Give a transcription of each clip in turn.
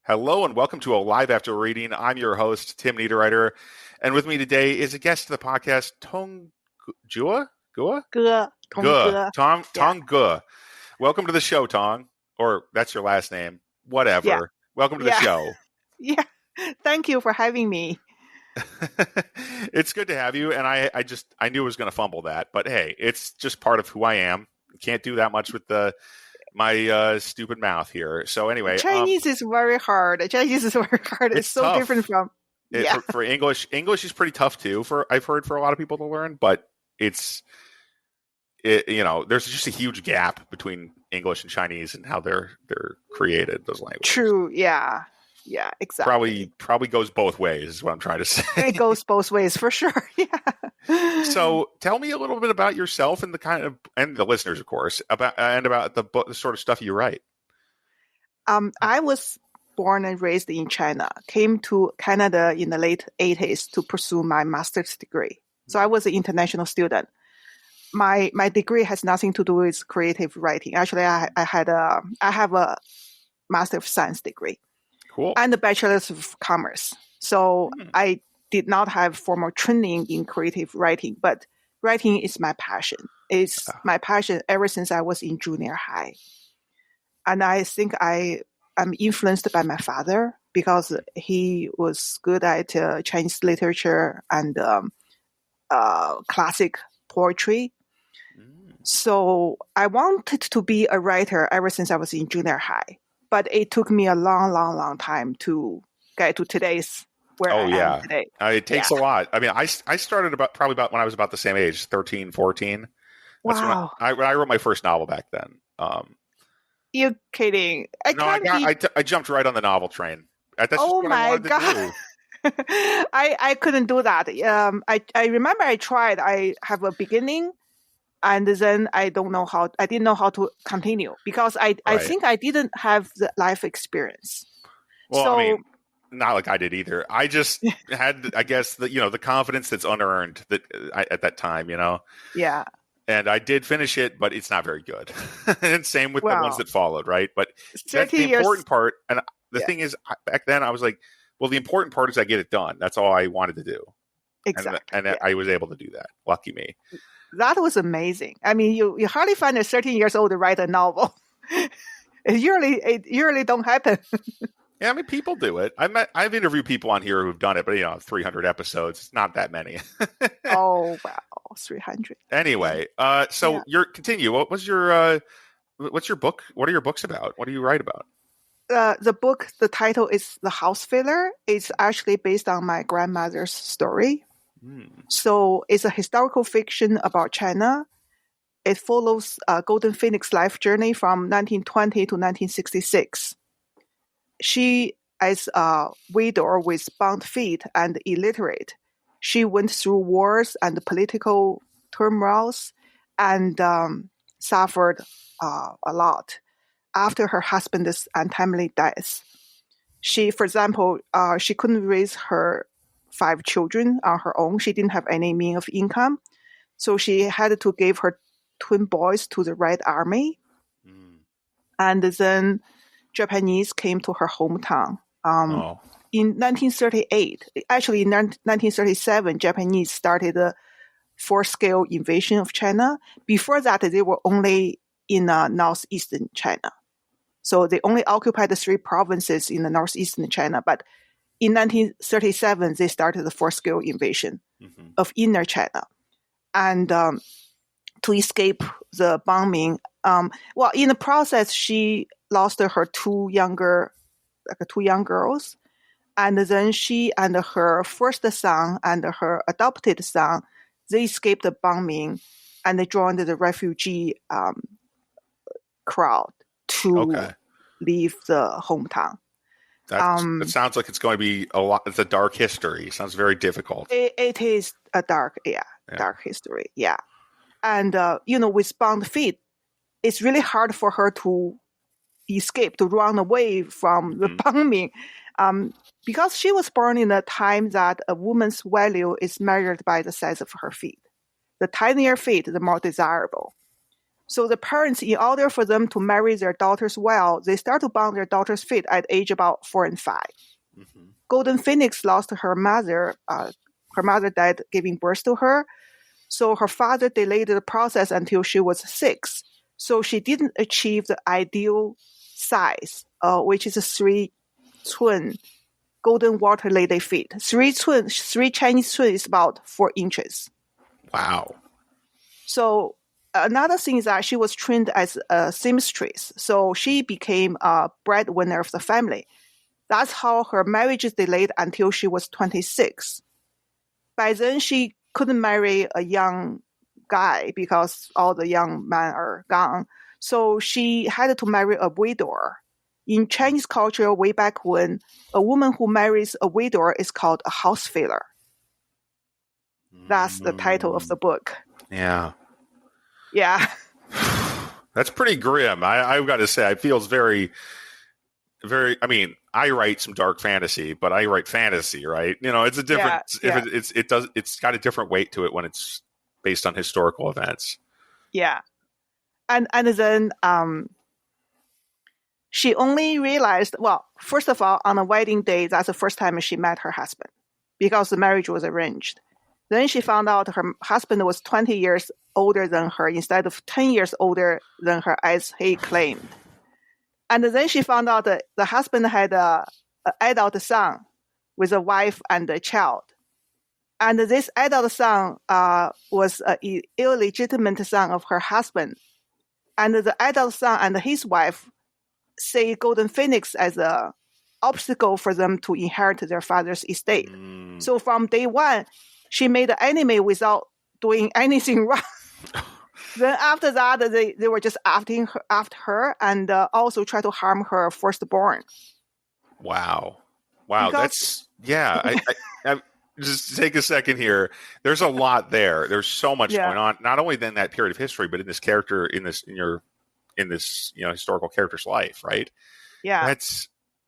Hello and welcome to a live after reading. I'm your host, Tim Niederreiter, and with me today is a guest to the podcast, Tong Ge? Tong Ge. Tong Ge. Welcome to the show, Tong. Or that's your last name. Whatever. Yeah. Welcome to the show. Yeah. Thank you for having me. It's good to have you, and I knew I was going to fumble that, but hey, it's just part of who I am. Can't do that much with my stupid mouth here. So anyway, Chinese is very hard. It's so tough. Different from for English. English is pretty tough too. I've heard for a lot of people to learn, but there's just a huge gap between English and Chinese and how they're created, those languages. True. Yeah, exactly. Probably goes both ways is what I'm trying to say. It goes both ways for sure. Yeah. So tell me a little bit about yourself and and the listeners, of course, about the sort of stuff you write. I was born and raised in China, came to Canada in the late 80s to pursue my master's degree. So I was an international student. My degree has nothing to do with creative writing. Actually, I have a Master of Science degree. Cool. And a Bachelor's of Commerce. So I did not have formal training in creative writing, but writing is my passion. It's my passion ever since I was in junior high. And I think I'm influenced by my father because he was good at Chinese literature and classic poetry. So I wanted to be a writer ever since I was in junior high. But it took me a long time to get to today's where I am today. It takes a lot. I mean, I started probably about when I was about the same age, 13, 14. That's wow. when I wrote my first novel back then. You're kidding. I jumped right on the novel train. That's just what I wanted to do. I couldn't do that. I remember I tried. I have a beginning. And then I didn't know how to continue because I think I didn't have the life experience. Well, so, I mean, not like I did either. I just had, I guess, the confidence that's unearned at that time, Yeah. And I did finish it, but it's not very good. And same with the ones that followed, right? But that's the important part. And the thing is, back then I was like, well, the important part is I get it done. That's all I wanted to do. Exactly. And I was able to do that. Lucky me. That was amazing. I mean, you hardly find a 13 years old to write a novel. It usually don't happen. Yeah, I mean, people do it. I've interviewed people on here who've done it, but 300 episodes, it's not that many. Oh wow, 300. Anyway, continue. What's your book? What are your books about? What do you write about? The book, the title is The House Filler. It's actually based on my grandmother's story. So it's a historical fiction about China. It follows Golden Phoenix life journey from 1920 to 1966. She, as a widow with bound feet and illiterate, she went through wars and political turmoils and suffered a lot after her husband's untimely death. She, for example, she couldn't raise her 5 children on her own. She didn't have any means of income. So she had to give her twin boys to the Red Army. And then Japanese came to her hometown. In 1938, actually in 1937, Japanese started a full-scale invasion of China. Before that, they were only in northeastern China. So they only occupied the 3 provinces in the northeastern China. But in 1937, they started the full-scale invasion of inner China. And to escape the bombing, in the process, she lost her 2 young girls. And then she and her first son and her adopted son, they escaped the bombing and they joined the refugee crowd to leave the hometown. It sounds like it's going to be a lot. It's a dark history. It sounds very difficult. It is a dark history. Yeah. And, with bound feet, it's really hard for her to escape, to run away from the bombing. Because she was born in a time that a woman's value is measured by the size of her feet. The tinier feet, the more desirable. So the parents, in order for them to marry their daughters well, they start to bond their daughters' feet at age about 4 and 5. Mm-hmm. Golden Phoenix lost her mother. Her mother died giving birth to her. So her father delayed the process until she was 6. So she didn't achieve the ideal size, which is a 3 twin golden water lily feet. 3 Chinese twin is about 4 inches. Wow. So another thing is that she was trained as a seamstress. So she became a breadwinner of the family. That's how her marriage is delayed until she was 26. By then, she couldn't marry a young guy because all the young men are gone. So she had to marry a widower. In Chinese culture, way back when, a woman who marries a widower is called a house failure. That's the title of the book. Yeah. Yeah. That's pretty grim. I've got to say, it feels very, very, I mean, I write some dark fantasy, but I write fantasy, right? You know, it's a different, it's got a different weight to it when it's based on historical events. Yeah. And then, she only realized, well, first of all, on a wedding day, that's the first time she met her husband because the marriage was arranged. Then she found out her husband was 20 years older than her instead of 10 years older than her, as he claimed. And then she found out that the husband had an adult son with a wife and a child. And this adult son was an illegitimate son of her husband. And the adult son and his wife see Golden Phoenix as an obstacle for them to inherit their father's estate. So from day one, she made an enemy without doing anything wrong. Then after that, they were just after her and also try to harm her firstborn. Wow. That's, yeah. I just take a second here. There's a lot there. There's so much going on, not only in that period of history, but in this character, in this historical character's life, right? Yeah.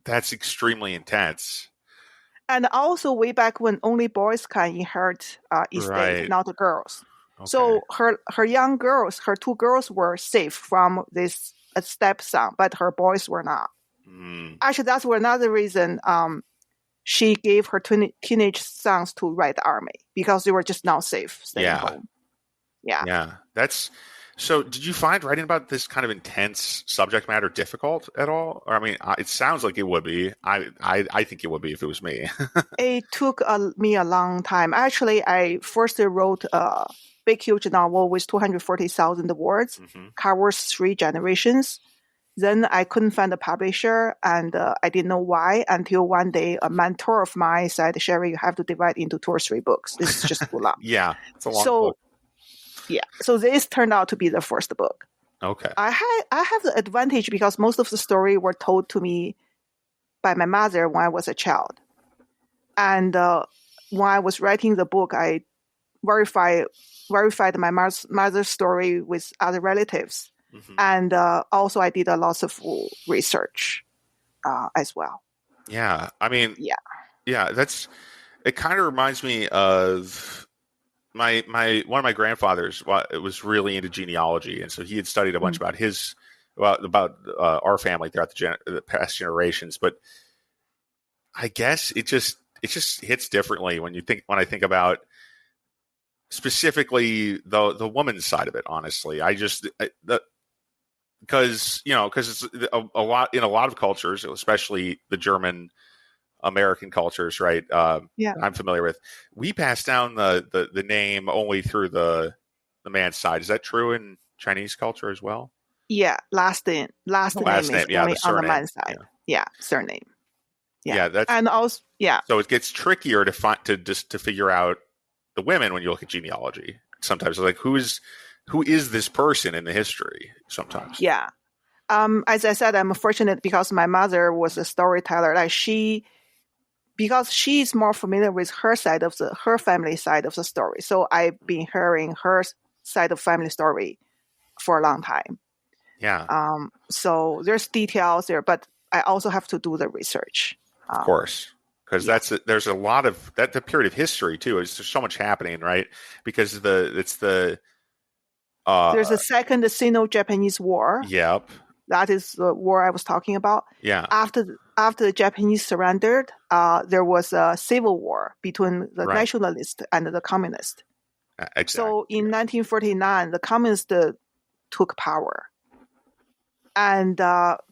That's extremely intense. And also way back when only boys can inherit estate, not the girls. Okay. So her young girls, her 2 girls were safe from this stepson, but her boys were not. Actually, that's another reason she gave her teenage sons to Red Army because they were just not safe staying home. Yeah. So did you find writing about this kind of intense subject matter difficult at all? Or, I mean, it sounds like it would be. I think it would be if it was me. It took me a long time. Actually, I first wrote a big, huge novel with 240,000 words, covers 3 generations. Then I couldn't find a publisher, and I didn't know why until one day a mentor of mine said, "Sherry, you have to divide into 2 or 3 books. This is just too long." Yeah, it's a long book. Yeah, so this turned out to be the first book. Okay. I have the advantage because most of the story were told to me by my mother when I was a child. And when I was writing the book, I verified my mother's story with other relatives. And also I did a lot of research as well. Yeah, I mean, it kind of reminds me of my one of my grandfathers was really into genealogy, and so he had studied a bunch about our family throughout the past generations. But I guess it just hits differently when I think about specifically the woman's side of it. Honestly, because it's a lot in a lot of cultures, especially the German American cultures, right? I'm familiar with. We pass down the name only through the man's side. Is that true in Chinese culture as well? Yeah, last name is only on the man's side. Yeah, surname. Yeah, and also So it gets trickier to figure out the women when you look at genealogy. Sometimes it's like who is this person in the history? Sometimes. Yeah. As I said, I'm fortunate because my mother was a storyteller. Because she's more familiar with her family side of the story. So I've been hearing her side of family story for a long time. Yeah. So there's details there, but I also have to do the research. Of course. Because there's a lot of the period of history too. There's so much happening, right? Because There's a second Sino-Japanese War. Yep. That is the war I was talking about. Yeah. After the Japanese surrendered, there was a civil war between the nationalists and the communists. Exactly. So in 1949, the communists took power. And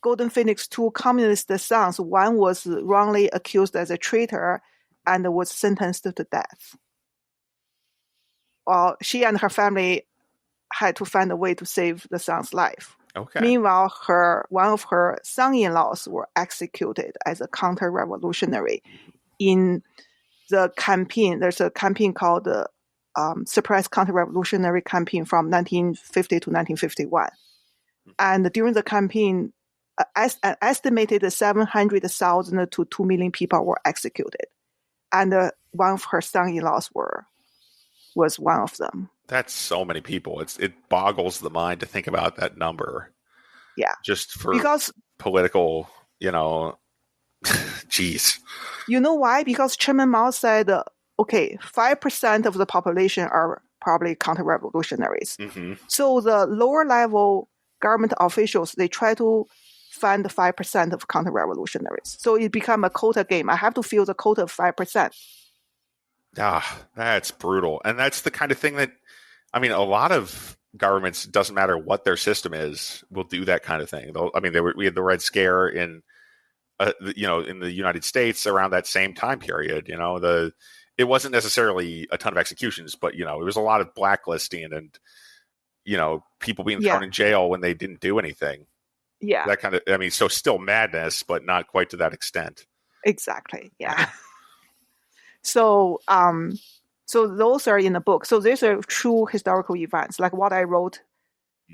Golden Phoenix's two communist sons, one was wrongly accused as a traitor and was sentenced to death. Well, she and her family had to find a way to save the son's life. Okay. Meanwhile, one of her son-in-laws were executed as a counter-revolutionary in the campaign. There's a campaign called the Surprise Counter-Revolutionary Campaign from 1950 to 1951. And during the campaign, an estimated 700,000 to 2 million people were executed. And one of her son-in-laws was one of them. That's so many people. It boggles the mind to think about that number. Yeah. Just for political, geez. You know why? Because Chairman Mao said, 5% of the population are probably counter-revolutionaries. Mm-hmm. So the lower level government officials, they try to find 5% of counter-revolutionaries. So it become a quota game. I have to fill the quota of 5%. That's brutal. And that's the kind of thing that, a lot of governments, doesn't matter what their system is, will do that kind of thing. We had the Red Scare in the United States around that same time period. It wasn't necessarily a ton of executions, but it was a lot of blacklisting and people being thrown in jail when they didn't do anything. Yeah, that kind of. So still madness, but not quite to that extent. Exactly. Yeah. So those are in the book. So these are true historical events. Like what I wrote,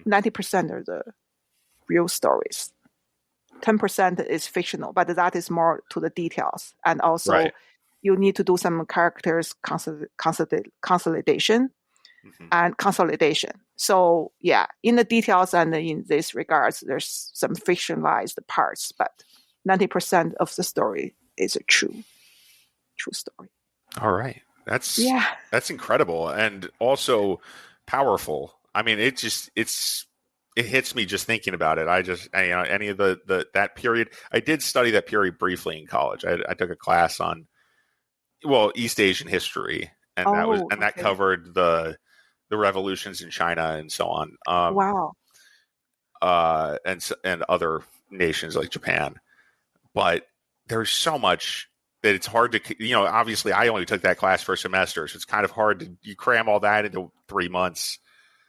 90% are the real stories. 10% is fictional, but that is more to the details. And also you need to do some characters consolidation and consolidation. So in the details and in this regards, there's some fictionalized parts, but 90% of the story is a true story. All right. That's incredible and also powerful. It hits me just thinking about it. Any of that period, I did study that period briefly in college. I took a class on, East Asian history, and that covered the revolutions in China and so on. Wow. And other nations like Japan. But there's so much that it's hard to, obviously I only took that class for a semester, so it's kind of hard to cram all that into 3 months.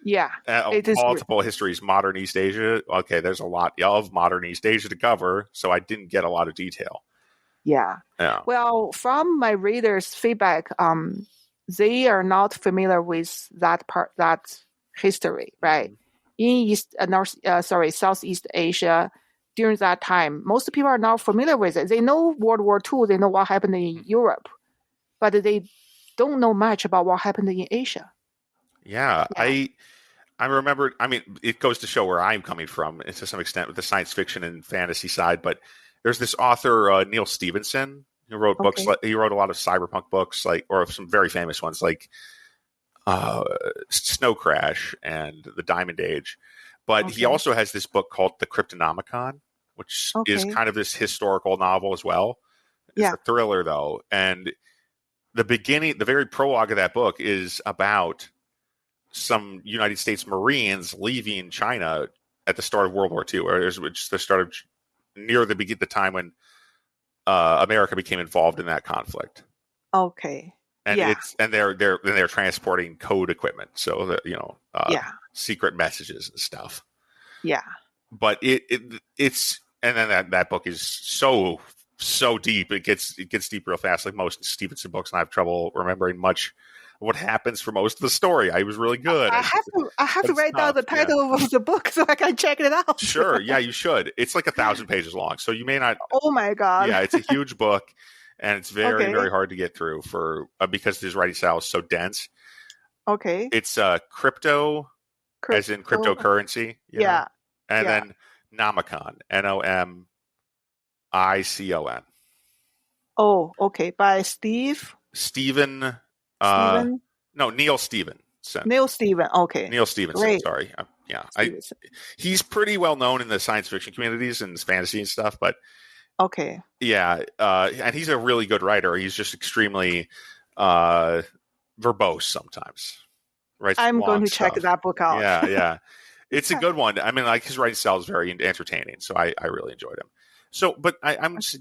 Yeah. Multiple histories, modern East Asia. Okay, there's a lot of modern East Asia to cover, so I didn't get a lot of detail. Yeah. Well, from my readers' feedback, they are not familiar with that history, right? In Southeast Asia, during that time, most people are not familiar with it. They know World War II, they know what happened in Europe, but they don't know much about what happened in Asia. Yeah. I remember, it goes to show where I'm coming from, to some extent, with the science fiction and fantasy side, but there's this author, Neil Stephenson, who wrote books. He wrote a lot of cyberpunk books, or some very famous ones, like Snow Crash and The Diamond Age. But he also has this book called The Cryptonomicon, which is kind of this historical novel as well. It's a thriller, though. And the very prologue of that book is about some United States Marines leaving China at the start of World War II, which the start of near the time when America became involved in that conflict. Okay. And they're transporting code equipment, so that secret messages and stuff. Yeah. But it's and then that book is so deep. It gets deep real fast. Like most Stevenson books, and I have trouble remembering much of what happens for most of the story. I was really good. I have to write down the title of the book so I can check it out. Sure. Yeah, you should. It's like 1,000 pages long, so you may not. Oh my God. Yeah, it's a huge book, and it's very very hard to get through because his writing style is so dense. Okay. It's crypto, as in cryptocurrency. Yeah. And then Nomicon, Nomicon. Oh, okay. By Stephen. No, Neil Stephenson. Neil Stephen. Okay. Neil Stephenson. Great. Sorry. He's pretty well known in the science fiction communities and fantasy and stuff, but okay. Yeah. And he's a really good writer. He's just extremely verbose sometimes. Right. I'm going to check that book out. Yeah. It's a good one. I mean, like his writing style is very entertaining, so I really enjoyed him. So, but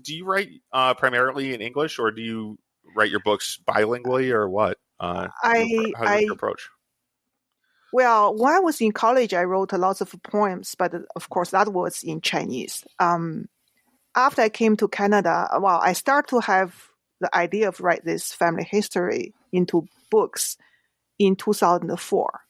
do you write primarily in English, or do you write your books bilingually, or what? How's your approach? Well, when I was in college, I wrote lots of poems, but of course that was in Chinese. After I came to Canada, I started to have the idea of write this family history into books in 2004.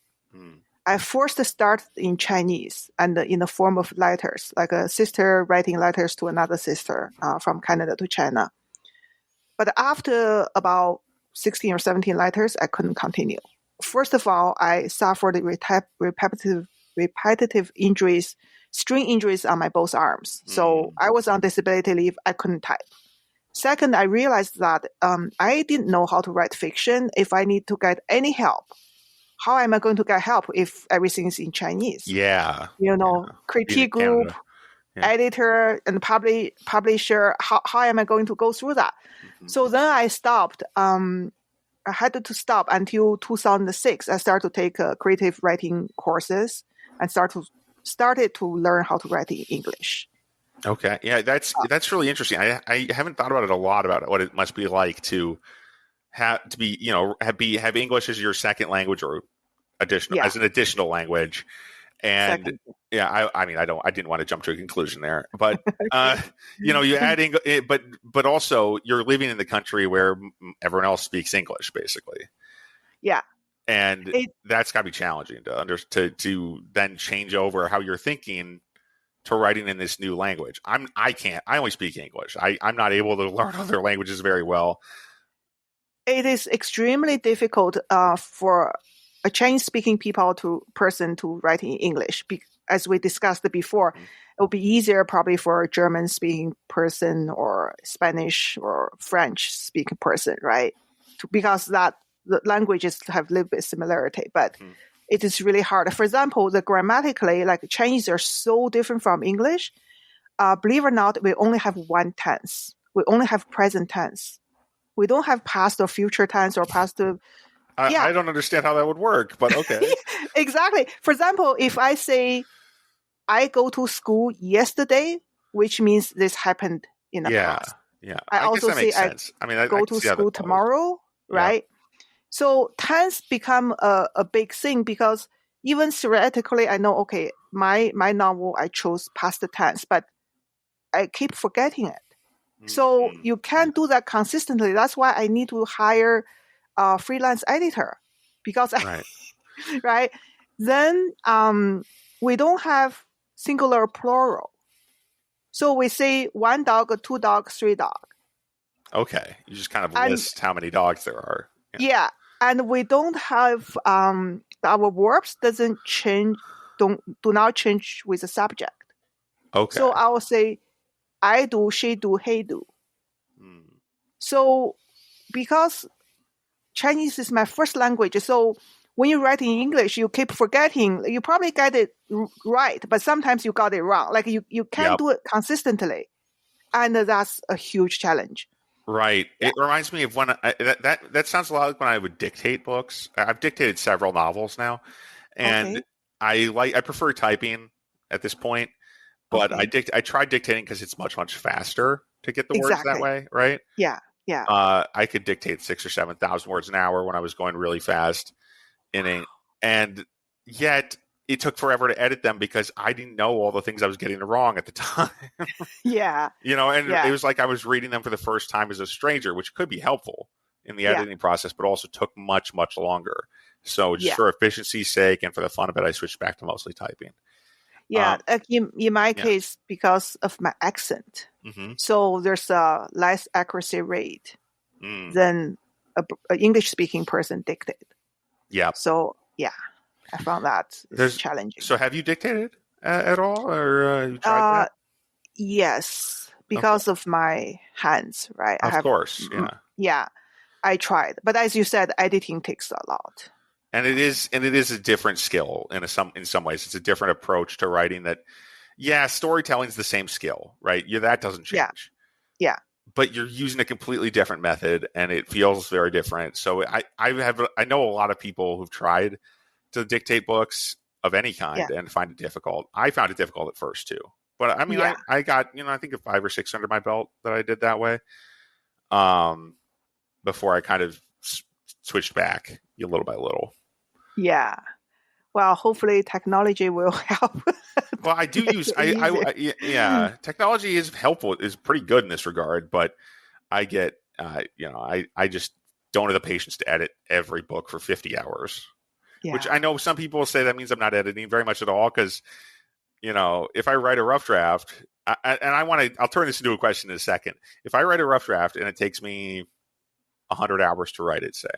I first started in Chinese and in the form of letters, like a sister writing letters to another sister from Canada to China. But after about 16 or 17 letters, I couldn't continue. First of all, I suffered repetitive injuries, string injuries on my both arms. So I was on disability leave. I couldn't type. Second, I realized that I didn't know how to write fiction. If I need to get any help, how am I going to get help if everything is in Chinese? Yeah. Critique group, editor, and publisher. How am I going to go through that? Mm-hmm. So then I stopped. I had to stop until 2006. I started to take creative writing courses and started to learn how to write in English. Okay. Yeah, that's really interesting. I haven't thought about it a lot about what it must be like to have English as your second language or as an additional language. And I didn't want to jump to a conclusion there, but you add English, but also you're living in the country where everyone else speaks English, basically. Yeah. And that's got to be challenging to then change over how you're thinking to writing in this new language. I only speak English. I'm not able to learn other languages very well. It is extremely difficult for a Chinese-speaking person to write in English. As we discussed before, it would be easier probably for a German-speaking person or Spanish or French-speaking person, right? Because the languages have a little bit similarity, but it is really hard. For example, grammatically, like Chinese are so different from English. Believe it or not, we only have one tense. We only have present tense. We don't have past or future tense or past. I don't understand how that would work, but okay. Exactly. For example, if I say I go to school yesterday, which means this happened in the past. Yeah. I also say I go to school tomorrow, right? Yeah. So tense become a big thing because even theoretically, I know, okay, my novel, I chose past tense, but I keep forgetting it. So you can't do that consistently. That's why I need to hire a freelance editor because right. Then we don't have singular or plural. So we say one dog, two dogs, three dogs. Okay. You just kind of list how many dogs there are. Yeah. And we don't have our verbs doesn't change, do not change with the subject. Okay. So I will say I do, she do, he do. So because Chinese is my first language, so when you write in English, you keep forgetting. You probably get it right, but sometimes you got it wrong. Like you can't do it consistently, and that's a huge challenge. Right. Yeah. It reminds me of when that sounds a lot like when I would dictate books. I've dictated several novels now, and I prefer typing at this point. But I tried dictating because it's much faster to get the words that way, right? Yeah. I could dictate 6,000 or 7,000 words an hour when I was going really fast and yet it took forever to edit them because I didn't know all the things I was getting wrong at the time. Yeah. It was like I was reading them for the first time as a stranger, which could be helpful in the editing process, but also took much longer. So just for efficiency's sake and for the fun of it, I switched back to mostly typing. Yeah, in my case, because of my accent, so there's a less accuracy rate than an English-speaking person dictate. Yeah. So I found that it's challenging. So have you dictated at all, or you tried that? Yes, because of my hands, right? Of course, yeah. I tried, but as you said, editing takes a lot. And it is a different skill in some ways. It's a different approach to writing that, storytelling's the same skill, right? That doesn't change. Yeah. But you're using a completely different method and it feels very different. So I know a lot of people who've tried to dictate books of any kind and find it difficult. I found it difficult at first too. But I mean, I got, I think 5 or 6 under my belt that I did that way. Before I kind of switched back little by little. Yeah. Well, hopefully technology will help. Well, I do use, technology is helpful, is pretty good in this regard, but I get, I just don't have the patience to edit every book for 50 hours, which I know some people say that means I'm not editing very much at all. Cause if I write a rough draft I'll turn this into a question in a second. If I write a rough draft and it takes me 100 hours to write it, say,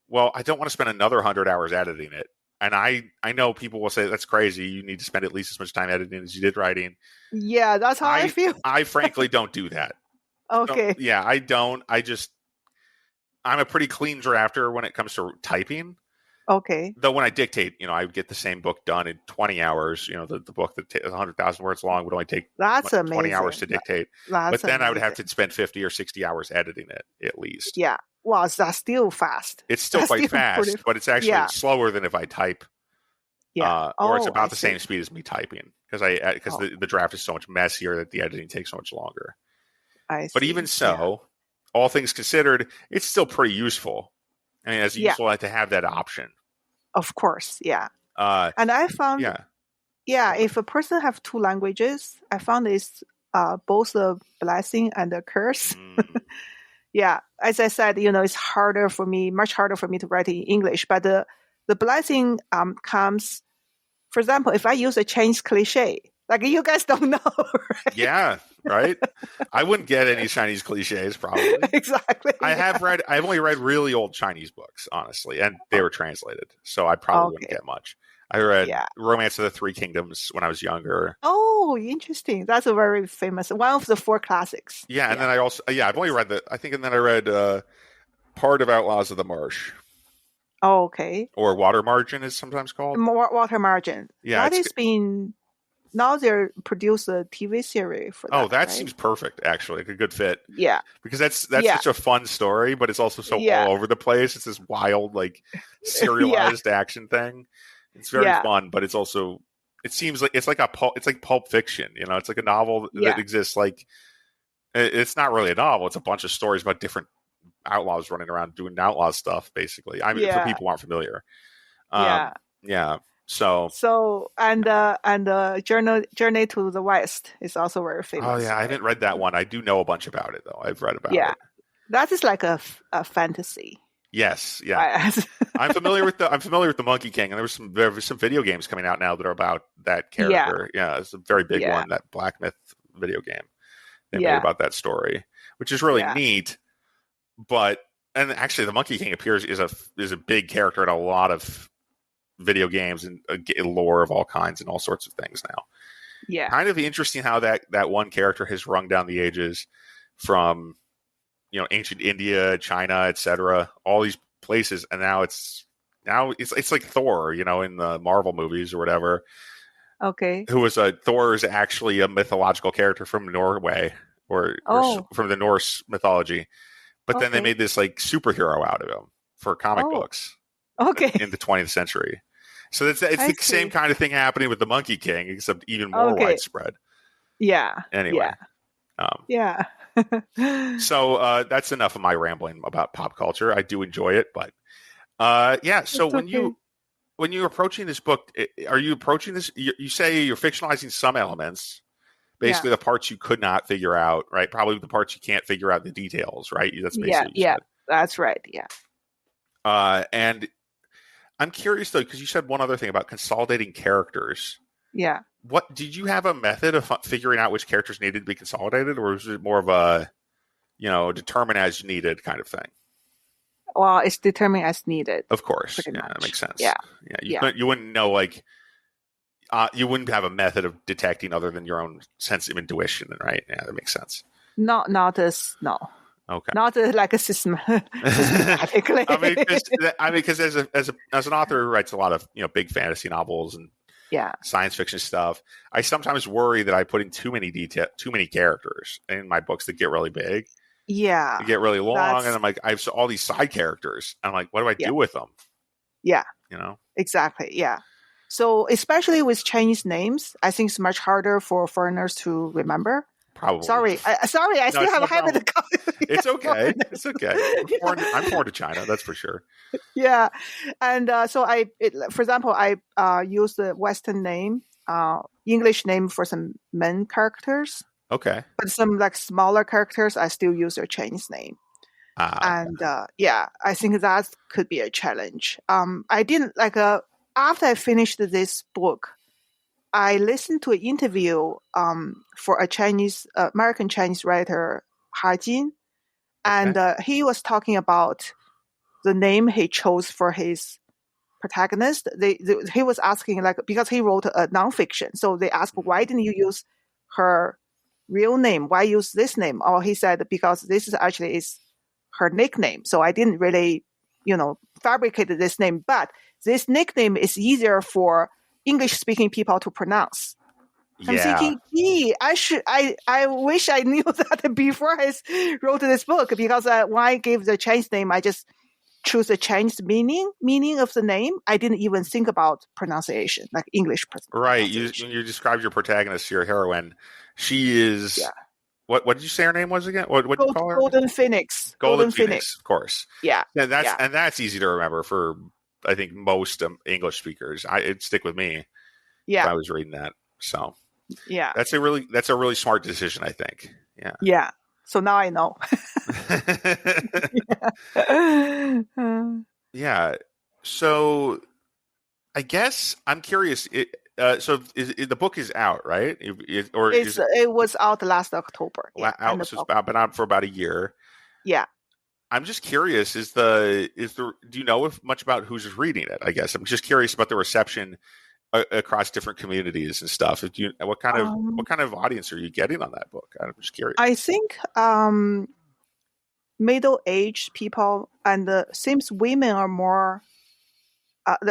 well, I don't want to spend another 100 hours editing it. And I know people will say, that's crazy. You need to spend at least as much time editing as you did writing. Yeah, that's how I feel. I frankly don't do that. Okay. So, I don't. I'm a pretty clean drafter when it comes to typing. Okay. Though when I dictate, I would get the same book done in 20 hours. The book that is 100,000 words long would only take 20 hours to dictate. But then I would have to spend 50 or 60 hours editing it at least. Yeah. Well, that's still fast. It's still quite fast, but it's actually slower than if I type. Yeah. Or it's about the same speed as me typing because the draft is so much messier that the editing takes so much longer. I see. But even so, all things considered, it's still pretty useful. I mean, it's useful to have that option. Of course, yeah. And I found, if a person have 2 languages, I found it's both a blessing and a curse. Yeah, as I said, it's much harder for me to write in English. But the blessing comes, for example, if I use a Chinese cliche, like you guys don't know, right? Yeah, right? I wouldn't get any Chinese cliches, probably. Exactly. I've only read really old Chinese books, honestly, and they were translated, so I probably wouldn't get much. I read Romance of the Three Kingdoms when I was younger. Oh, interesting. That's a very famous, one of the 4 classics. Yeah, and then I also, I've only read and then I read part of Outlaws of the Marsh. Oh, okay. Or Water Margin is sometimes called. Water Margin. Yeah. That is being, now they're produce a TV series for that. Oh, that seems perfect, actually. Like a good fit. Yeah. Because that's such a fun story, but it's also so all over the place. It's this wild, serialized action thing. It's very fun, but it's also, it seems like it's like Pulp Fiction, it's like a novel that exists. It's not really a novel. It's a bunch of stories about different outlaws running around doing outlaw stuff, basically. I mean, for people who aren't familiar. Yeah. So and Journey to the West is also very famous. Oh yeah, I haven't read that one. I do know a bunch about it though. I've read about it. Yeah, that is like a fantasy. Yes, yeah. I'm familiar with the Monkey King, and there was some video games coming out now that are about that character. Yeah, it's a very big one. That Black Myth video game they made about that story, which is really neat. And actually, the Monkey King is a big character in a lot of video games and lore of all kinds and all sorts of things now. Yeah, kind of interesting how that one character has rung down the ages from ancient India, China, etc., all these places, and now it's like Thor, in the Marvel movies or whatever. Okay, Thor is actually a mythological character from Norway or from the Norse mythology, but then they made this superhero out of him for comic books. Okay, in the 20th century. So it's the same kind of thing happening with the Monkey King, except even more widespread. Yeah. Anyway. Yeah. So that's enough of my rambling about pop culture. I do enjoy it, but So when you're approaching this book, are you approaching this? You say you're fictionalizing some elements, basically the parts you could not figure out, right? Probably the parts you can't figure out the details, right? That's basically what you said. That's right. Yeah. And I'm curious though, because you said one other thing about consolidating characters. Yeah. What did you have a method of figuring out which characters needed to be consolidated, or was it more of a, determine as needed kind of thing? Well, it's determined as needed. Of course. Yeah, much. That makes sense. Yeah. You wouldn't know, you wouldn't have a method of detecting other than your own sense of intuition, right? Yeah, that makes sense. No. Okay. Not like a systematically. Because as an author who writes a lot of big fantasy novels and science fiction stuff, I sometimes worry that I put in too many characters in my books that get really big. Yeah, they get really long, and I'm like, I have all these side characters. I'm like, what do I do with them? Yeah, exactly. Yeah. So especially with Chinese names, I think it's much harder for foreigners to remember. Probably. Sorry, I still have a habit of It's okay. It's okay. I'm foreign to China, that's for sure. Yeah, and so for example, I use the Western name, English name for some main characters. Okay. But some like smaller characters, I still use their Chinese name. And I think that could be a challenge. I didn't after I finished this book, I listened to an interview for a American Chinese writer, Ha Jin, and he was talking about the name he chose for his protagonist. He was asking because he wrote a nonfiction, so they asked, why didn't you use her real name? Why use this name? Or he said, because this is actually her nickname. So I didn't really, fabricate this name, but this nickname is easier for English-speaking people to pronounce. I'm thinking, I wish I knew that before I wrote this book, because when I gave the Chinese name, I just choose the Chinese meaning of the name. I didn't even think about pronunciation, like English pronunciation. Right. You described your protagonist, your heroine. She is... Yeah. What did you say her name was again? What did you call her? Golden Phoenix. Golden Phoenix, of course. Yeah. And that's easy to remember for, I think, most English speakers. It'd stick with me. Yeah. If I was reading that. So yeah, that's a really smart decision, I think. Yeah. Yeah. So now I know. Yeah. So I guess I'm curious. So the book is out, right? It was out last October. Been out for about a year. Yeah. I'm just curious. Do you know much about who's reading it? I guess I'm just curious about the reception across different communities and stuff. What kind of audience are you getting on that book? I'm just curious. I think middle-aged people, and seems women are more.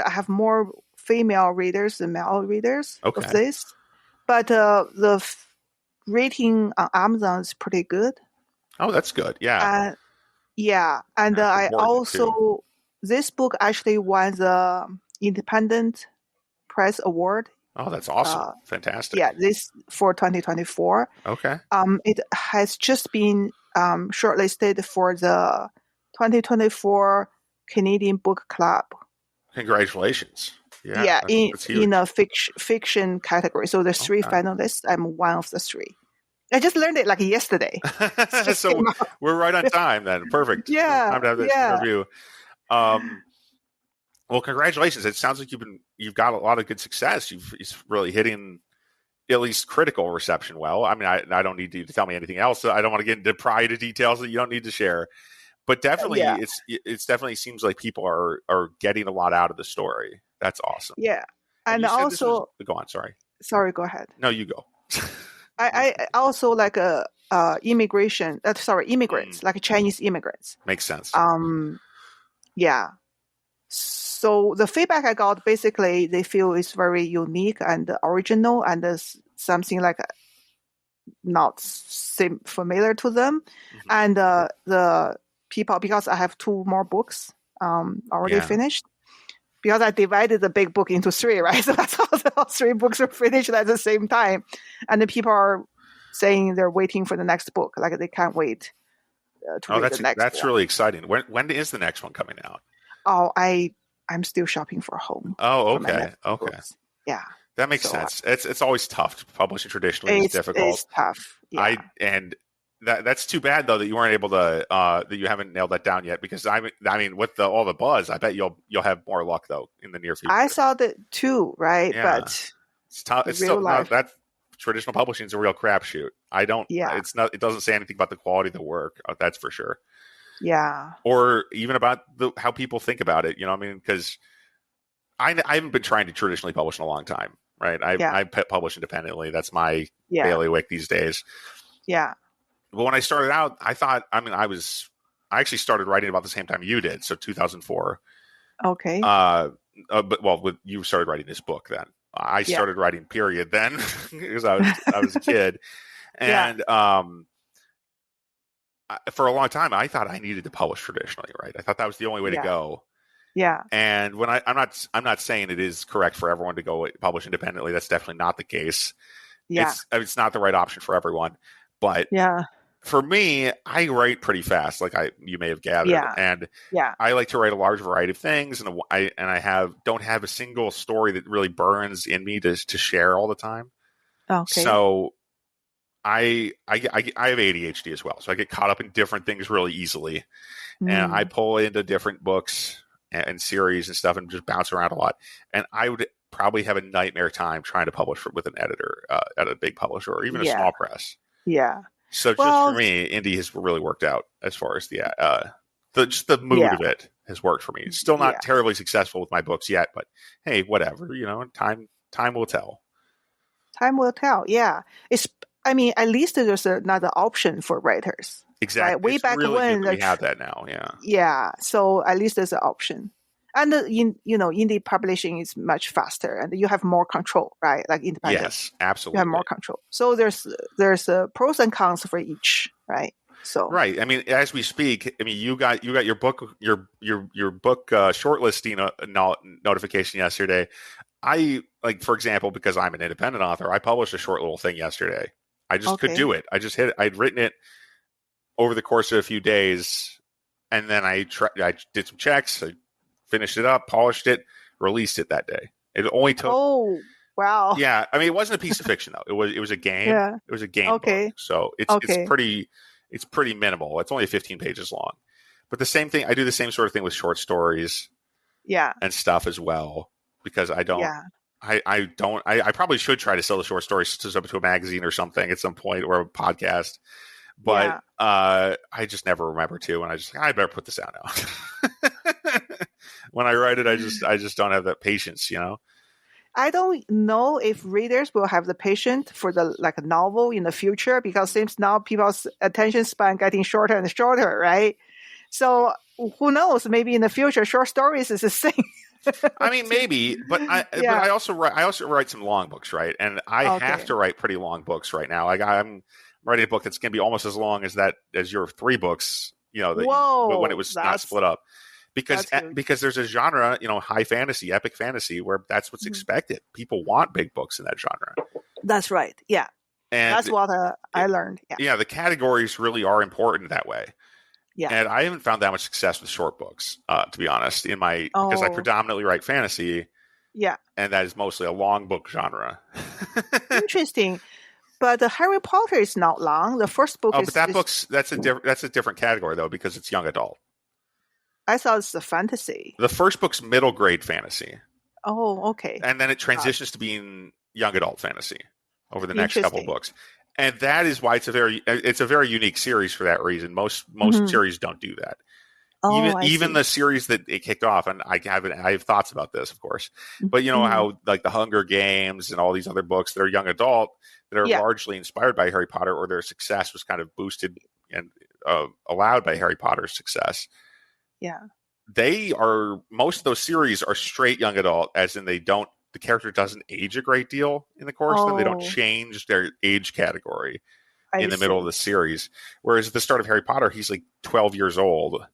Have more female readers than male readers of this, but the rating on Amazon is pretty good. Oh, that's good. Yeah. And I also this book actually won the Independent Press Award. Oh, that's awesome! Fantastic. Yeah, this for 2024. Okay. It has just been shortlisted for the 2024 Canadian Book Club. Congratulations. Yeah, in a fiction category. So there's 3 finalists. I'm one of the 3. I just learned it yesterday. So we're right on time then. Perfect. Yeah. Time to have this interview. Well, congratulations. It sounds like you've got a lot of good success. You've really hitting at least critical reception well. I mean, I don't need you to tell me anything else. I don't want to get into prior details that you don't need to share. But definitely, it's definitely seems like people are getting a lot out of the story. That's awesome. Yeah, and also go on. Sorry, go ahead. No, you go. I also immigrants, like Chinese immigrants. Makes sense. Yeah. So the feedback I got, basically, they feel is very unique and original, and something not familiar to them, and the people, because I have 2 more books already finished, because I divided the big book into 3, right? So that's how all 3 books are finished at the same time, and the people are saying they're waiting for the next book, they can't wait to read the next. That's one. really exciting. When is the next one coming out? Oh, I'm still shopping for a home. Oh, okay, okay. Books. Yeah, that makes sense. It's always tough. Publishing traditionally is difficult. It's tough. Yeah. That's too bad though that you weren't able to that you haven't nailed that down yet, because I mean with all the buzz, I bet you'll have more luck though in the near future. I saw that too, right? Yeah. But it's tough. It's still not that traditional publishing is a real crapshoot. It's not. It doesn't say anything about the quality of the work. That's for sure. Yeah. Or even about how people think about it. Because I haven't been trying to traditionally publish in a long time, right? I publish independently. That's my bailiwick these days. Yeah. But when I started out, I thought, I actually started writing about the same time you did. So 2004. Okay. You started writing this book then. I started writing period then because I was a kid. And for a long time, I thought I needed to publish traditionally, right? I thought that was the only way to go. Yeah. And when I'm not saying it is correct for everyone to go publish independently. That's definitely not the case. Yeah. It's not the right option for everyone. But for me, I write pretty fast, like you may have gathered. And I like to write a large variety of things, and I don't have a single story that really burns in me to share all the time. Okay. So I have ADHD as well, so I get caught up in different things really easily, and I pull into different books and series and stuff, and just bounce around a lot. And I would probably have a nightmare time trying to publish with an editor at a big publisher or even a small press. Yeah. So just for me, indie has really worked out as far as the mood of it has worked for me. It's still not terribly successful with my books yet, but hey, whatever. Time will tell. Time will tell. Yeah. At least there's another option for writers. Exactly. Right? Way it's back really when we have that now. Yeah. Yeah. So at least there's an option. And indie publishing is much faster, and you have more control, right? Like independent. Yes, absolutely. You have more control. So there's pros and cons for each, right? So right. As we speak, you got your book shortlisting notification yesterday. For example, because I'm an independent author, I published a short little thing yesterday. I just could do it. I just hit it. I'd written it over the course of a few days, and then I did some checks. I finished it up, polished it, released it that day. It only took. Oh, wow! Yeah, it wasn't a piece of fiction though. It was a game. Yeah. It was a game book. So it's pretty minimal. It's only 15 pages long. But the same thing, I do the same sort of thing with short stories. Yeah. And stuff as well, because I don't. Yeah. I probably should try to sell the short stories to a magazine or something at some point, or a podcast. But I just never remember to, and I better put this out now. When I write it, I just don't have that patience, I don't know if readers will have the patience for a novel in the future, because it seems now people's attention span getting shorter and shorter, right? So who knows? Maybe in the future, short stories is the same. Maybe, but I also write some long books, right? And I have to write pretty long books right now. Like I'm writing a book that's going to be almost as long as your 3 books, when it was not split up. Because there's a genre, high fantasy, epic fantasy, where that's what's expected. People want big books in that genre. That's right. Yeah. And that's what I learned. Yeah. Yeah. The categories really are important that way. Yeah. And I haven't found that much success with short books, to be honest, because I predominantly write fantasy. Yeah. And that is mostly a long book genre. Interesting. But the Harry Potter is not long. The first book that's a different category though, because it's young adult. I thought it's the fantasy. The first book's middle grade fantasy. Oh, okay. And then it transitions to being young adult fantasy over the next couple of books. And that is why it's a very unique series for that reason. Most series don't do that. Even the series that it kicked off, and I have thoughts about this, of course. But how like the Hunger Games and all these other books that are young adult that are largely inspired by Harry Potter, or their success was kind of boosted and allowed by Harry Potter's success. Yeah. Most of those series are straight young adult, as in the character doesn't age a great deal in the course. They don't change their age category in the middle of the series. Whereas at the start of Harry Potter, he's like 12 years old.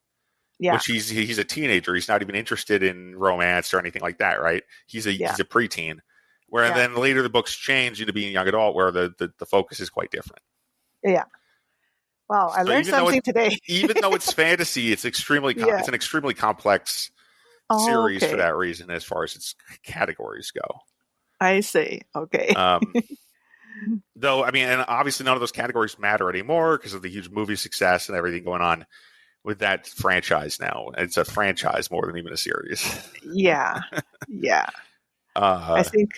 Yeah. Which he's a teenager. He's not even interested in romance or anything like that, right? He's a preteen. Where then later the books change into being young adult, where the focus is quite different. Yeah. Wow, I learned something today. Even though it's fantasy, it's it's an extremely complex series for that reason, as far as its categories go. I see. Okay. Though, and obviously none of those categories matter anymore because of the huge movie success and everything going on with that franchise now. It's a franchise more than even a series. Yeah. I think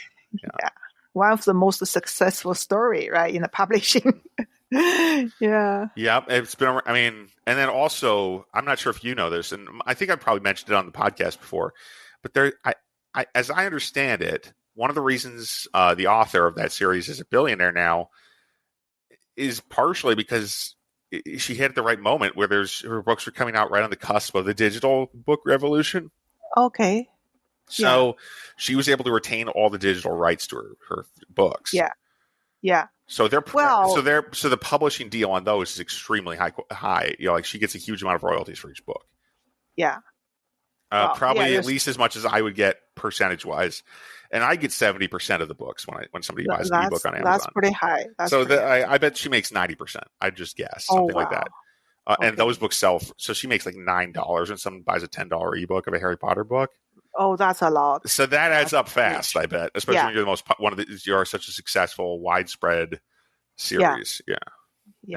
one of the most successful story, right, in the publishing. Yeah. It's been, and then also, I'm not sure if you know this, and I think I probably mentioned it on the podcast before, but as I understand it, one of the reasons the author of that series is a billionaire now is partially because she hit the right moment where her books were coming out right on the cusp of the digital book revolution. Okay. So she was able to retain all the digital rights to her books. Yeah. Yeah. So the publishing deal on those is extremely high. Like she gets a huge amount of royalties for each book. Yeah. Probably at least as much as I would get percentage wise, and I get 70% of the books when somebody buys an ebook on Amazon. That's pretty high. I bet she makes 90%. I just guess something like that. Okay. And those books sell, so she makes like $9 when someone buys a $10 ebook of a Harry Potter book. Oh, that's a lot. So that adds up fast, I bet. Especially when you're you are such a successful, widespread series. Yeah.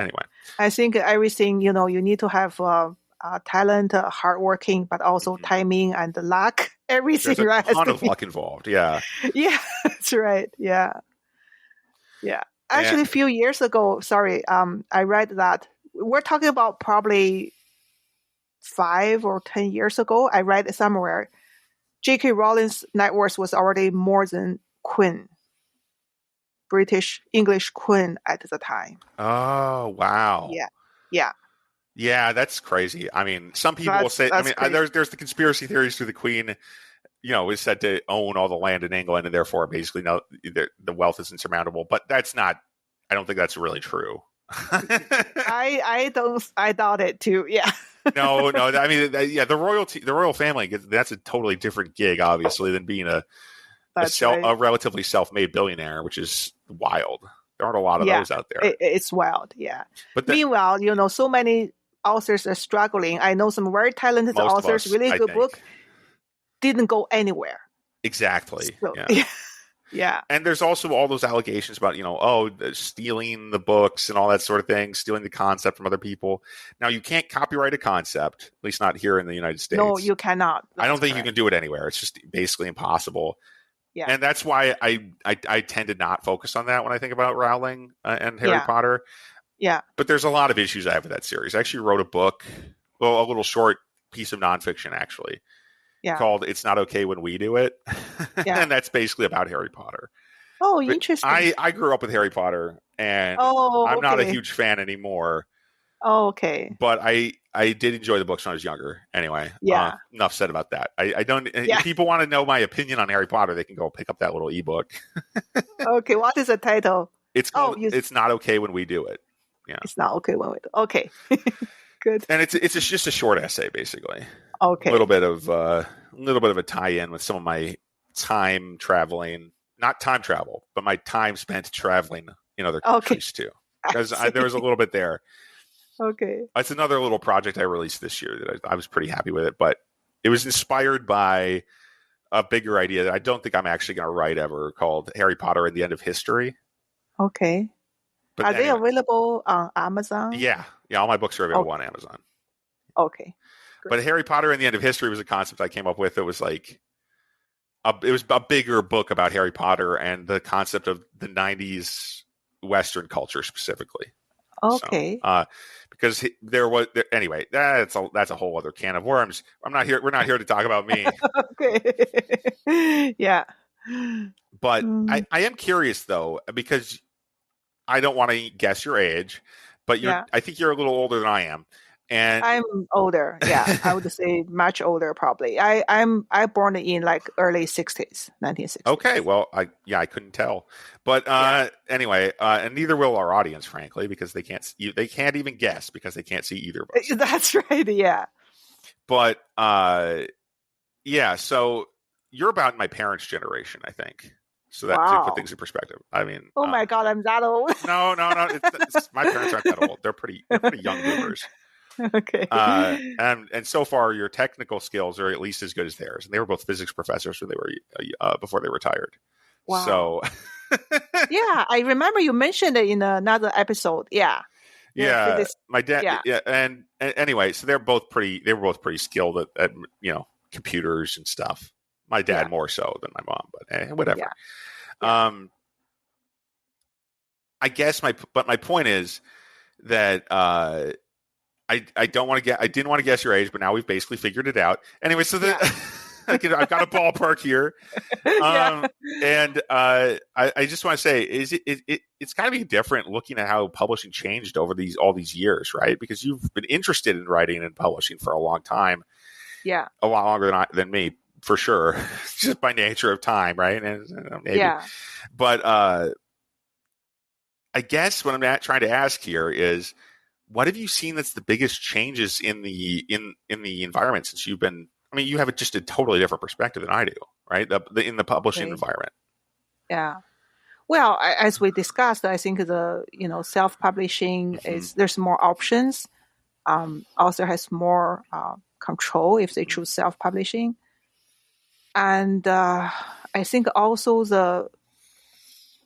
Anyway, I think everything you need to have talent, hardworking, but also timing and luck. Everything, there's a ton of luck involved. Yeah. Yeah, that's right. Yeah. Yeah. Actually, a few years ago, I read that we're talking about probably 5 or 10 years ago. I read it somewhere. J.K. Rowling's net worth was already more than Queen, British English Queen at the time. Oh, wow. Yeah. Yeah. Yeah, that's crazy. I mean, some people will say, there's the conspiracy theories to the Queen, is said to own all the land in England and therefore basically the wealth is insurmountable. But that's not, I don't think that's really true. I doubt it too. Yeah. No. I mean, the royal family, that's a totally different gig, obviously, than being a relatively self-made billionaire, which is wild. There aren't a lot of those out there. It's wild, yeah. But meanwhile, so many authors are struggling. I know some very talented authors, really good book, didn't go anywhere. Exactly. So, yeah. And there's also all those allegations about, stealing the books and all that sort of thing, stealing the concept from other people. Now, you can't copyright a concept, at least not here in the United States. No, you cannot. I don't think you can do it anywhere. It's just basically impossible. Yeah. And that's why I tend to not focus on that when I think about Rowling and Harry Potter. Yeah. But there's a lot of issues I have with that series. I actually wrote a book, a little short piece of nonfiction, actually. Yeah. Called "It's Not Okay When We Do It," and that's basically about Harry Potter. Oh, interesting. I grew up with Harry Potter, and I'm not a huge fan anymore. Oh, okay. But I did enjoy the books when I was younger. Anyway, enough said about that. I don't. If people want to know my opinion on Harry Potter, they can go pick up that little ebook. Okay, what is the title? It's called "It's Not Okay When We Do It." Yeah, it's not okay when we do. Okay, good. And it's just a short essay, basically. Okay. A little bit of a tie-in with some of my time traveling, not time travel, but my time spent traveling in other countries too. Because there was a little bit there. Okay. It's another little project I released this year that I was pretty happy with it, but it was inspired by a bigger idea that I don't think I'm actually going to write ever, called Harry Potter and the End of History. Okay. But are they available on Amazon? Yeah. All my books are available on Amazon. Okay. But Harry Potter and the End of History was a concept I came up with. It was like it was a bigger book about Harry Potter and the concept of the 90s Western culture specifically. Okay. So, because anyway, that's a whole other can of worms. We're not here to talk about me. Okay. Yeah. But I am curious though, because I don't want to guess your age, but I think you're a little older than I am. And I'm older. Yeah, I would say much older probably. I born in like early 60s, 1960s. Okay, well, I couldn't tell. But anyway, and neither will our audience, frankly, because they can't even guess because they can't see either of us. That's right, yeah. But so you're about my parents' generation, I think. So that to put things in perspective. I mean, oh my God, I'm that old. No. My parents aren't that old. They're pretty young boomers. Okay. And so far, your technical skills are at least as good as theirs. And they were both physics professors when they were before they retired. Wow. So, yeah, I remember you mentioned it in another episode. Yeah. Yeah, my dad. Yeah, and anyway, so they were both pretty skilled at computers and stuff. My dad more so than my mom, but whatever. Yeah. I guess my point is that I didn't want to guess your age, but now we've basically figured it out. Anyway, so I've got a ballpark here. And I just want to say, it's got to be different looking at how publishing changed over all these years, right? Because you've been interested in writing and publishing for a long time. Yeah. A lot longer than me, for sure, just by nature of time, right? And maybe. Yeah. But I guess what I'm trying to ask here is, what have you seen that's the biggest changes in the environment since you've been? I mean, you have just a totally different perspective than I do, right? In the publishing environment. Yeah. Well, as we discussed, I think the self-publishing there's more options. Author has more control if they choose self-publishing, and I think also the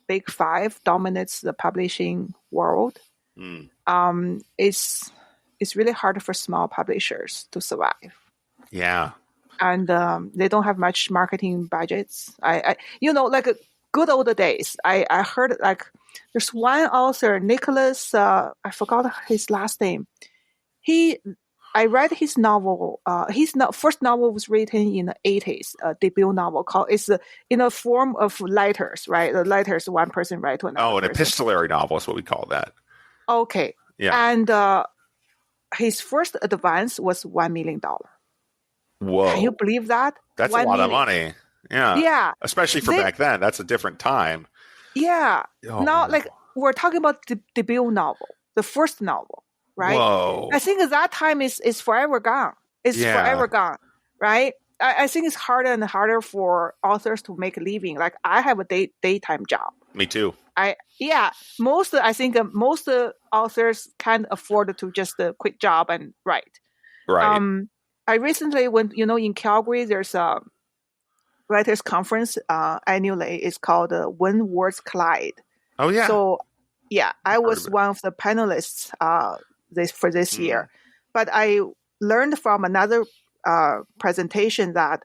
Big Five dominates the publishing world. It's really hard for small publishers to survive. Yeah. And they don't have much marketing budgets. I like good old days. I heard like there's one author, Nicholas. I forgot his last name. I read his novel. His first novel was written in the 80s. A debut novel called. It's in a form of letters, right? The letters one person write to another. Oh, an epistolary novel is what we call that. Okay. Yeah. And his first advance was $1 million. Whoa. Can you believe that? That's a lot of money. Yeah. Yeah. Especially for back then. That's a different time. Yeah. Now, like, we're talking about the debut novel, the first novel, right? Whoa. I think at that time is forever gone. It's forever gone, right? I think it's harder and harder for authors to make a living. Like, I have a daytime job. Me too. I think most authors can't afford to just quit job and write. Right. I recently went, in Calgary, there's a writers conference annually. It's called When Words Collide. Oh yeah. So yeah, I was one of the panelists for this year, but I learned from another presentation that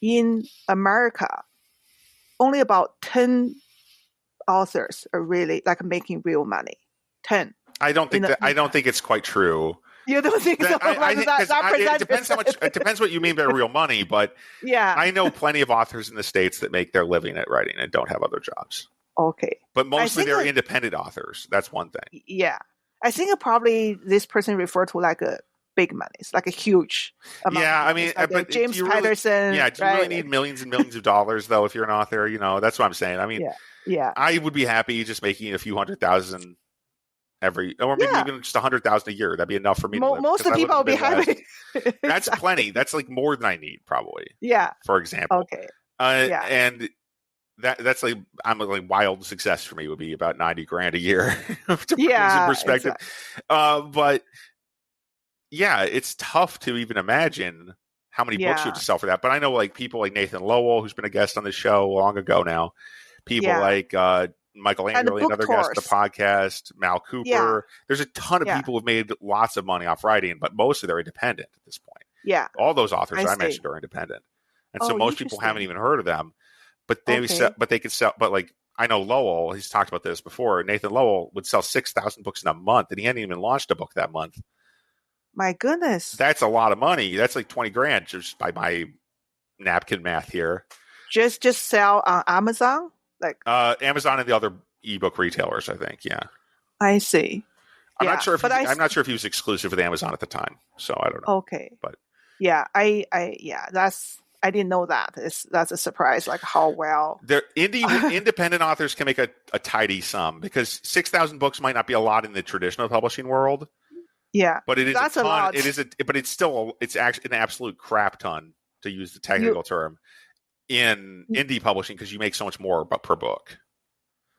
in America, only about 10 authors are really like making real money. 10. I don't think it's quite true. You don't think so? It depends how much. It depends what you mean by real money, but yeah, I know plenty of authors in the States that make their living at writing and don't have other jobs. Okay, but mostly they're independent authors. That's one thing. Yeah, I think probably this person referred to like a big money. It's like a huge amount. Yeah, I mean, like but James Patterson. Yeah, do you really need millions and millions of dollars though? If you're an author, that's what I'm saying. I mean, yeah, I would be happy just making a few $100,000 every, or maybe even just $100,000 a year. That'd be enough for me. Most of the people will be happy. That's plenty. That's like more than I need, probably. Yeah. For example. Okay. And that's like, I'm like wild success for me would be about $90,000 a year. To put things in perspective. Exactly. But yeah, it's tough to even imagine how many books you have to sell for that. But I know like people like Nathan Lowell, who's been a guest on the show long ago now. People like Michael Anderle, another guest of the podcast, Mal Cooper. Yeah. There's a ton of people who've made lots of money off writing, but mostly they're independent at this point. Yeah. All those authors I mentioned are independent. And so most people haven't even heard of them. But they could sell, but like I know Lowell, he's talked about this before. Nathan Lowell would sell 6,000 books in a month, and he hadn't even launched a book that month. My goodness. That's a lot of money. That's like $20,000 just by my napkin math here. Just sell on Amazon? Like Amazon and the other ebook retailers, I think. Yeah, I see. I'm not sure if I'm not sure if he was exclusive with Amazon at the time, so I don't know. Okay, but yeah, I didn't know that. That's a surprise. Like how well independent authors can make a tidy sum because 6,000 books might not be a lot in the traditional publishing world. Yeah, but it is a lot. But it's actually an absolute crap ton, to use the technical term, in indie publishing because you make so much more per book.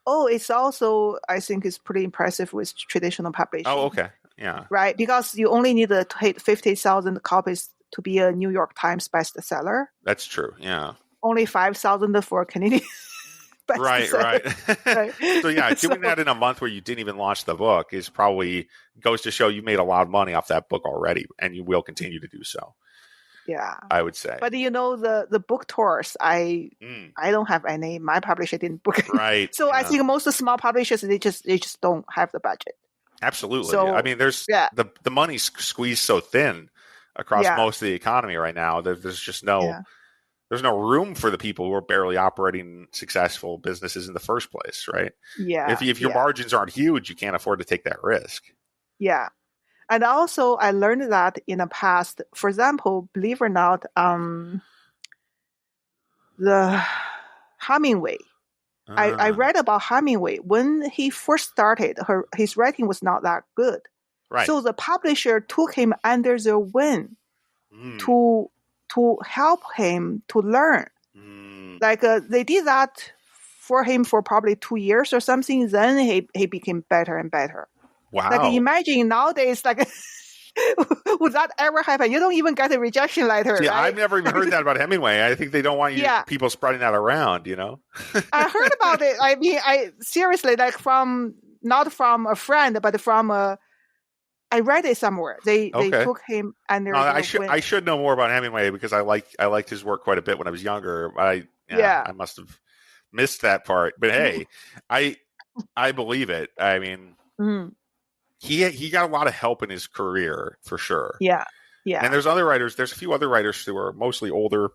Oh, it's also, I think, is pretty impressive with traditional publishing. Oh, okay. Yeah. Right, because you only need to hit 50,000 copies to be a New York Times bestseller. That's true. Yeah. Only 5,000 for Canadian. Right. So yeah, doing that in a month where you didn't even launch the book is probably goes to show you made a lot of money off that book already, and you will continue to do so. Yeah, I would say. But the book tours, I don't have any. My publisher didn't book it. Right. So I think most of the small publishers they just don't have the budget. Absolutely. So, I mean, there's the money's squeezed so thin across most of the economy right now. There's just no there's no room for the people who are barely operating successful businesses in the first place, right? Yeah. If your margins aren't huge, you can't afford to take that risk. Yeah. And also, I learned that in the past, for example, believe it or not, the Hemingway. I read about Hemingway. When he first started, his writing was not that good. Right. So the publisher took him under their wing to help him to learn. Like they did that for him for probably 2 years or something. Then he became better and better. Wow. Like imagine nowadays, like would that ever happen? You don't even get a rejection letter. See, right? I've never even heard that about Hemingway. I think they don't want people spreading that around, you know? I heard about it. I mean, I seriously, like not from a friend, but from I read it somewhere. They took him under I should know more about Hemingway because I liked his work quite a bit when I was younger. I must have missed that part. But hey, I believe it. I mean, he got a lot of help in his career for sure. Yeah. Yeah. And there's other writers. There's a few other writers who are mostly older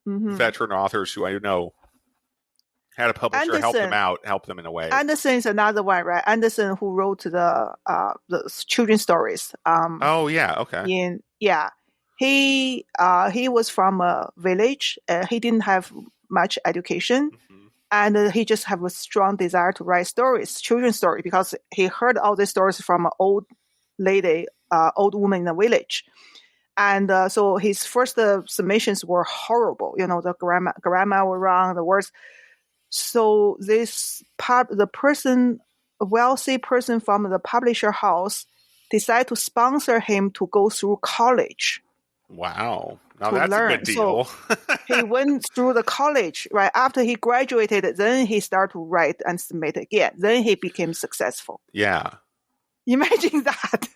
veteran authors who I know had a publisher help them in a way. Anderson is another one, right? Anderson, who wrote the children's stories. Oh yeah, okay. He was from a village. He didn't have much education, and he just have a strong desire to write stories, children's stories, because he heard all these stories from an old woman in the village. And so his first submissions were horrible. You know, the grammar were wrong, the words. So a wealthy person from the publisher house decided to sponsor him to go through college. Wow. Now that's learn. A good deal. So he went through the college, right? After he graduated, then he started to write and submit again. Then he became successstory. Yeah. Imagine that.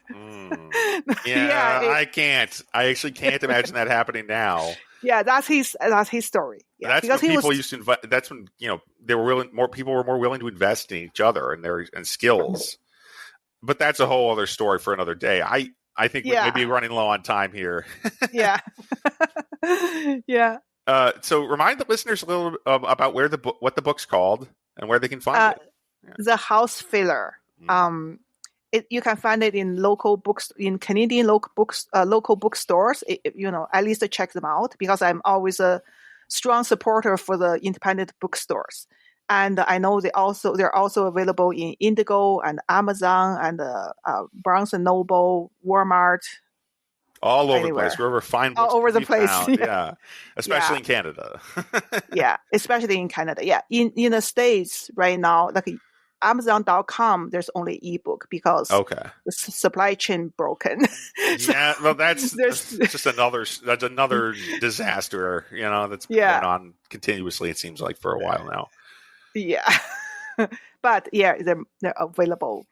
I can't. I actually can't imagine that happening now. Yeah, that's his story. Yeah, that's when people used to invest. That's when they were willing. People were more willing to invest in each other and skills. But that's a whole other story for another day. I think we may be running low on time here. Yeah. Yeah. So remind the listeners a little about what the book's called and where they can find it. Yeah. The House Filler. You can find it in local books, in Canadian local bookstores. At least check them out, because I'm always a strong supporter for the independent bookstores. And I know they're also available in Indigo and Amazon and Barnes and Noble, Walmart. All over the place, wherever fine books all over the place. Yeah. Especially in Canada. Yeah, especially in Canada. Yeah, in the States right now, like Amazon.com, there's only ebook because the supply chain broken. Yeah, well, that's just another disaster, that's going on continuously, it seems like, for a while now. Yeah. But they're available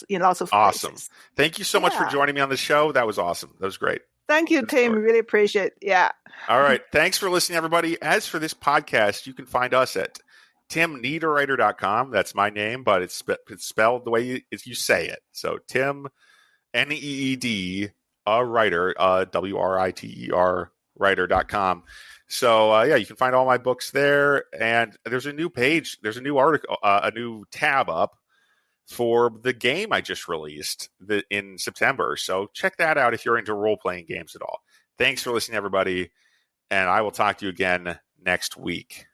in lots of awesome places. Thank you so much for joining me on the show. That was awesome. That was great. Thank you, Tim. Really appreciate it. Yeah. All right. Thanks for listening, everybody. As for this podcast, you can find us at timneederwriter.com. That's my name, but it's spelled the way you say it. So Tim, Need, a writer, WRITER, writer.com. So you can find all my books there. And there's a new page. There's a new article, a new tab up for the game I just released in September. So check that out if you're into role-playing games at all. Thanks for listening, everybody. And I will talk to you again next week.